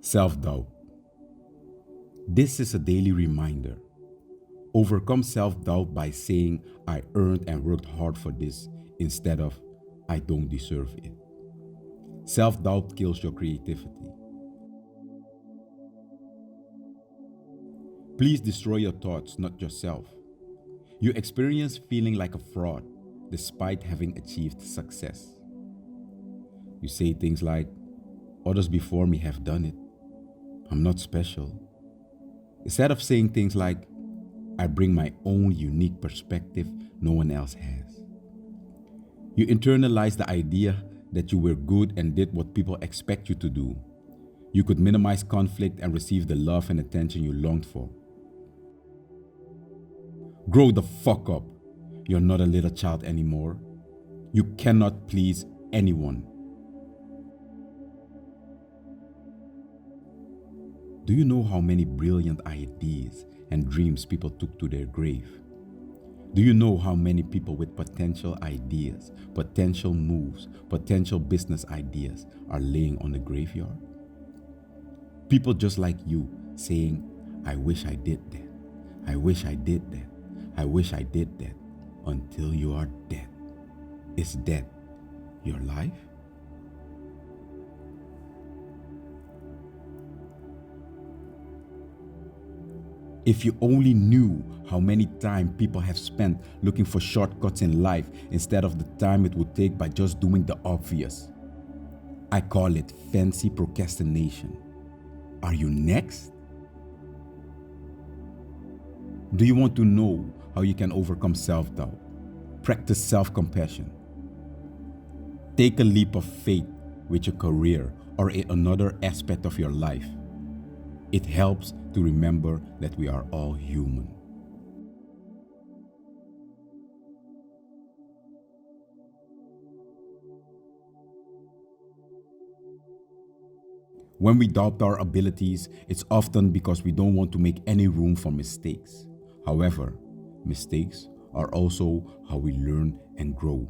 Self-doubt. This is a daily reminder. Overcome self-doubt by saying, I earned and worked hard for this, instead of, I don't deserve it. Self-doubt kills your creativity. Please destroy your thoughts, not yourself. You experience feeling like a fraud despite having achieved success. You say things like, others before me have done it. I'm not special. Instead of saying things like, I bring my own unique perspective no one else has. You internalize the idea that you were good and did what people expect you to do. You could minimize conflict and receive the love and attention you longed for. Grow the fuck up. You're not a little child anymore. You cannot please anyone. Do you know how many brilliant ideas and dreams people took to their grave? Do you know how many people with potential ideas, potential moves, potential business ideas are laying on the graveyard? People just like you saying, I wish I did that. I wish I did that. I wish I did that, until you are dead. Is that your life? If you only knew how many time people have spent looking for shortcuts in life instead of the time it would take by just doing the obvious. I call it fancy procrastination. Are you next? Do you want to know how you can overcome self-doubt? Practice self-compassion. Take a leap of faith with your career or in another aspect of your life. It helps to remember that we are all human. When we doubt our abilities, it's often because we don't want to make any room for mistakes. However, mistakes are also how we learn and grow.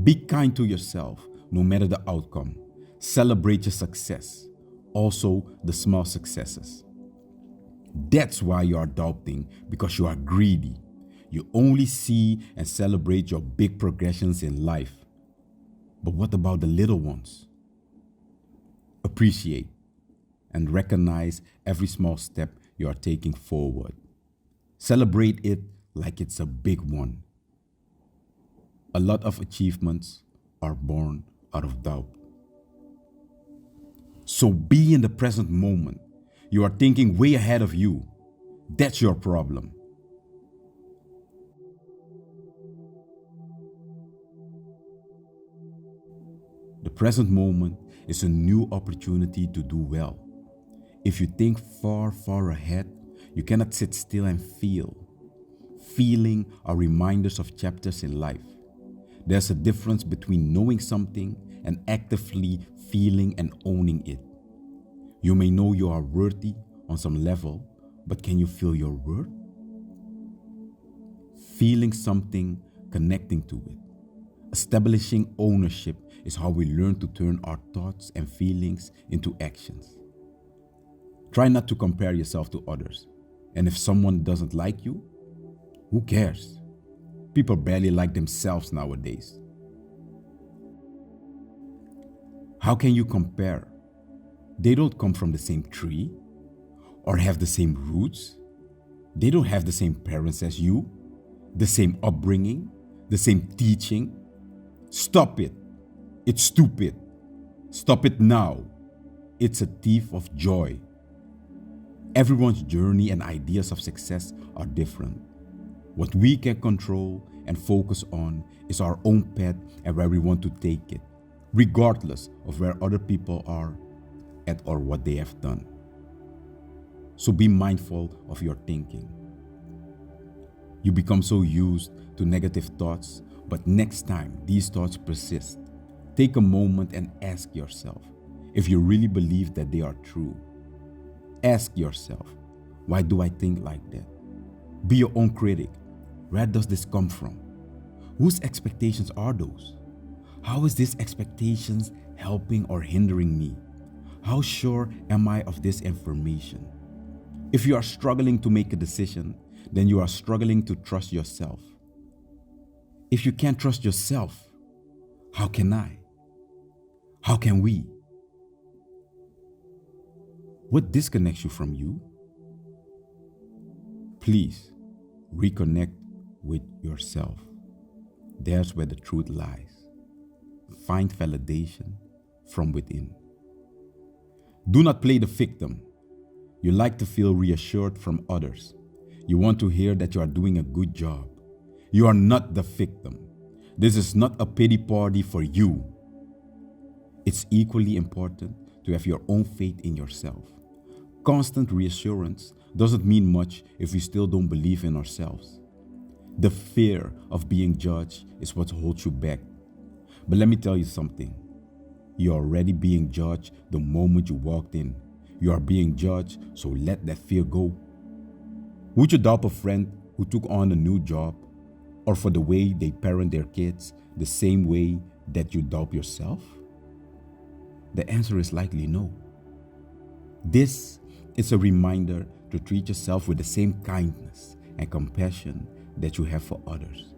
Be kind to yourself, no matter the outcome. Celebrate your success, also the small successes. That's why you are doubting, because you are greedy. You only see and celebrate your big progressions in life. But what about the little ones? Appreciate and recognize every small step you are taking forward. Celebrate it like it's a big one. A lot of achievements are born out of doubt. So be in the present moment. You are thinking way ahead of you. That's your problem. The present moment is a new opportunity to do well. If you think far, far ahead, you cannot sit still and feel. Feeling are reminders of chapters in life. There's a difference between knowing something and actively feeling and owning it. You may know you are worthy on some level, but can you feel your worth? Feeling something, connecting to it. Establishing ownership is how we learn to turn our thoughts and feelings into actions. Try not to compare yourself to others. And if someone doesn't like you, who cares? People barely like themselves nowadays. How can you compare? They don't come from the same tree or have the same roots. They don't have the same parents as you, the same upbringing, the same teaching. Stop it. It's stupid. Stop it now. It's a thief of joy. Everyone's journey and ideas of success are different. What we can control and focus on is our own path and where we want to take it, regardless of where other people are at or what they have done. So be mindful of your thinking. You become so used to negative thoughts, but next time these thoughts persist, take a moment and ask yourself if you really believe that they are true. Ask yourself, why do I think like that? Be your own critic. Where does this come from? Whose expectations are those? How is these expectations helping or hindering me? How sure am I of this information? If you are struggling to make a decision, then you are struggling to trust yourself. If you can't trust yourself, how can I? How can we? What disconnects you from you? Please reconnect with yourself. There's where the truth lies. Find validation from within. Do not play the victim. You like to feel reassured from others. You want to hear that you are doing a good job. You are not the victim. This is not a pity party for you. It's equally important to have your own faith in yourself. Constant reassurance doesn't mean much if we still don't believe in ourselves. The fear of being judged is what holds you back. But let me tell you something. You're already being judged the moment you walked in. You are being judged, so let that fear go. Would you doubt a friend who took on a new job, or for the way they parent their kids the same way that you doubt yourself? The answer is likely no. This is a reminder to treat yourself with the same kindness and compassion that you have for others.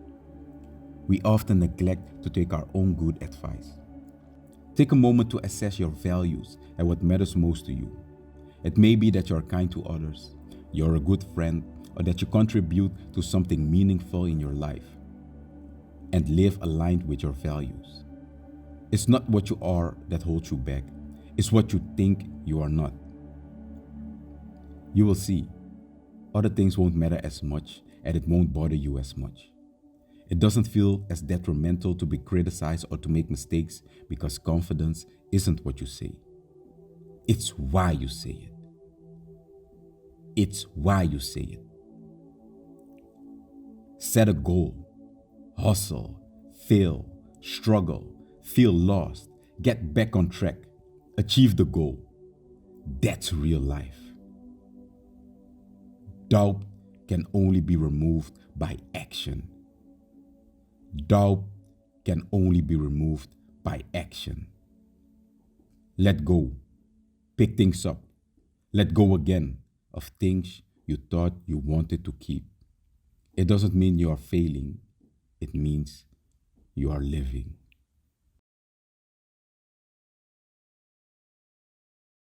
We often neglect to take our own good advice. Take a moment to assess your values and what matters most to you. It may be that you're kind to others, you're a good friend, or that you contribute to something meaningful in your life and live aligned with your values. It's not what you are that holds you back. It's what you think you are not. You will see, other things won't matter as much and it won't bother you as much. It doesn't feel as detrimental to be criticized or to make mistakes because confidence isn't what you say. It's why you say it. It's why you say it. Set a goal. Hustle, fail, struggle, feel lost, get back on track, achieve the goal. That's real life. Doubt can only be removed by action. Doubt can only be removed by action. Let go. Pick things up. Let go again of things you thought you wanted to keep. It doesn't mean you are failing. It means you are living.